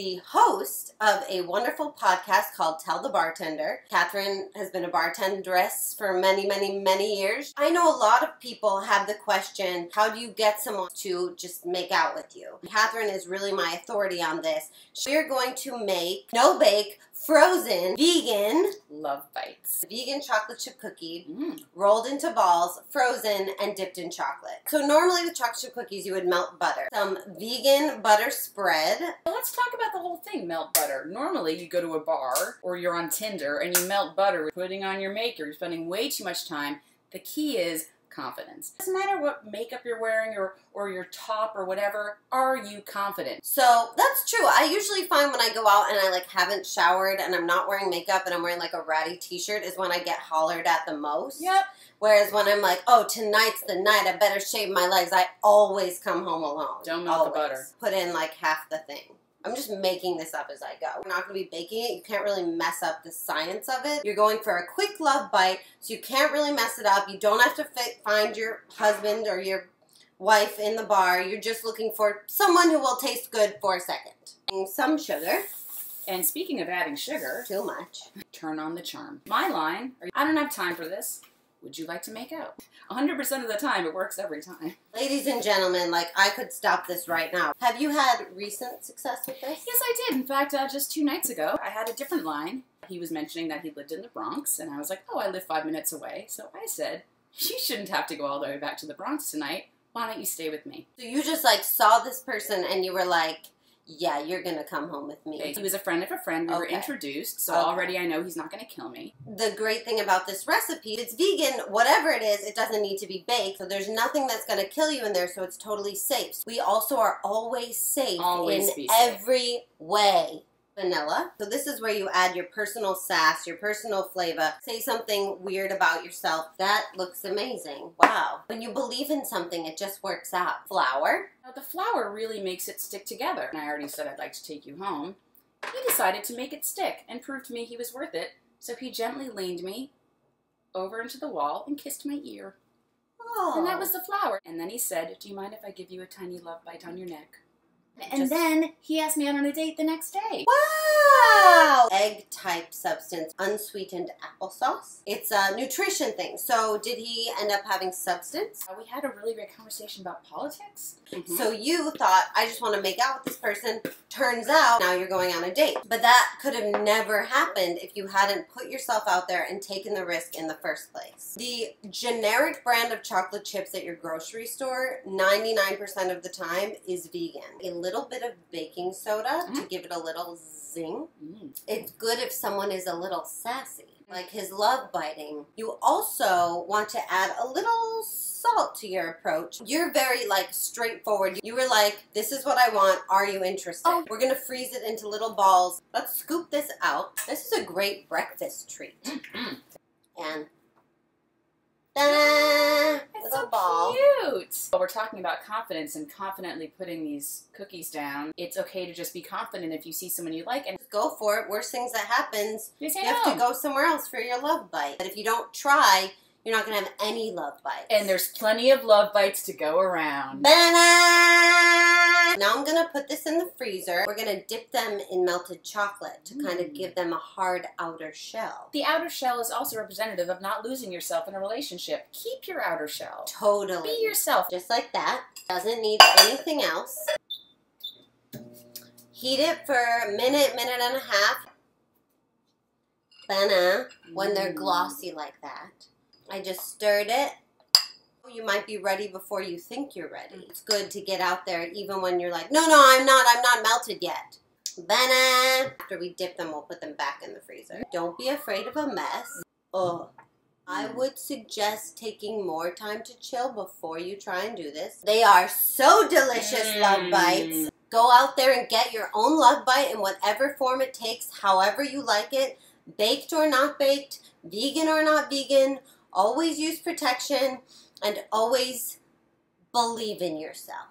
the host of a wonderful podcast called Tell the Bartender. Katharine has been a bartendress for many, many, many years. I know a lot of people have the question, how do you get someone to just make out with you? Katharine is really my authority on this. We're going to make no-bake, frozen, vegan love bites. Vegan chocolate chip cookie, rolled into balls, frozen, and dipped in chocolate. So normally with chocolate chip cookies, you would melt butter. Some vegan butter spread. Well, let's talk about the whole thing, melt butter. Normally, you go to a bar or you're on Tinder and you melt butter, putting on your makeup, you're spending way too much time. The key is confidence. It doesn't matter what makeup you're wearing or your top or whatever, are you confident? So that's true. I usually find when I go out and I haven't showered and I'm not wearing makeup and I'm wearing a ratty t-shirt is when I get hollered at the most. Yep. Whereas when I'm like, oh, tonight's the night, I better shave my legs, I always come home alone. Don't melt the butter. Put in half the thing. I'm just making this up as I go. We're not going to be baking it. You can't really mess up the science of it. You're going for a quick love bite, so you can't really mess it up. You don't have to find your husband or your wife in the bar. You're just looking for someone who will taste good for a second. Some sugar. And speaking of adding sugar, too much. Turn on the charm. My line, I don't have time for this. Would you like to make out? 100% of the time, it works every time. Ladies and gentlemen, I could stop this right now. Have you had recent success with this? Yes, I did. In fact, just 2 nights ago, I had a different line. He was mentioning that he lived in the Bronx, and I was like, oh, I live 5 minutes away. So I said, you shouldn't have to go all the way back to the Bronx tonight. Why don't you stay with me? So you just, saw this person, and you were like, yeah, you're going to come home with me. He was a friend of a friend. We were introduced, so already I know he's not going to kill me. The great thing about this recipe, it's vegan, whatever it is, it doesn't need to be baked. So there's nothing that's going to kill you in there, so it's totally safe. We also are always safe in every way. Vanilla. So this is where you add your personal sass, your personal flavor. Say something weird about yourself. That looks amazing. Wow. When you believe in something, it just works out. Flour. Now, the flour really makes it stick together. And I already said I'd like to take you home. He decided to make it stick and prove to me he was worth it. So he gently leaned me over into the wall and kissed my ear. Oh. And that was the flour. And then he said, do you mind if I give you a tiny love bite on your neck? And then he asked me out on a date the next day. Wow! Egg-type substance, unsweetened applesauce. It's a nutrition thing. So did he end up having substance? We had a really great conversation about politics. So you thought, I just want to make out with this person. Turns out, now you're going on a date. But that could have never happened if you hadn't put yourself out there and taken the risk in the first place. The generic brand of chocolate chips at your grocery store, 99% of the time, is vegan. A little bit of baking soda to give it a little zing. It's good if someone is a little sassy, like his love biting. You also want to add a little salt to your approach. You're very straightforward. You were like, this is what I want. Are you interested? Oh. We're going to freeze it into little balls. Let's scoop this out. This is a great breakfast treat. And ta-da! It's so cute. Well, we're talking about confidence and confidently putting these cookies down. It's okay to just be confident if you see someone you like and go for it. Worst things that happens, you have to go somewhere else for your love bite. But if you don't try, you're not going to have any love bites. And there's plenty of love bites to go around. Banana! Now I'm going to put this in the freezer. We're going to dip them in melted chocolate to kind of give them a hard outer shell. The outer shell is also representative of not losing yourself in a relationship. Keep your outer shell. Totally. Be yourself. Just like that. Doesn't need anything else. Heat it for a minute, minute and a half. Banana, when they're glossy like that. I just stirred it. You might be ready before you think you're ready. It's good to get out there even when you're like, no, I'm not melted yet. Banana. After we dip them, we'll put them back in the freezer. Don't be afraid of a mess. Oh. I would suggest taking more time to chill before you try and do this. They are so delicious, love bites. Go out there and get your own love bite in whatever form it takes, however you like it. Baked or not baked, vegan or not vegan. Always use protection and always believe in yourself.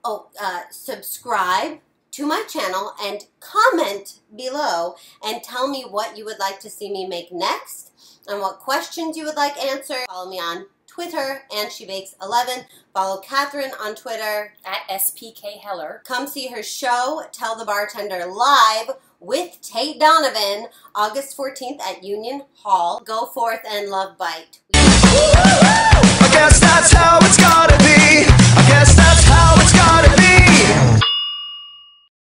Oh, subscribe to my channel and comment below and tell me what you would like to see me make next and what questions you would like answered. Follow me on Twitter. Twitter, and she bakes 11. Follow Katharine on Twitter at SPK Heller. Come see her show, Tell the Bartender, live with Tate Donovan, August 14th at Union Hall. Go forth and love bite. I guess that's how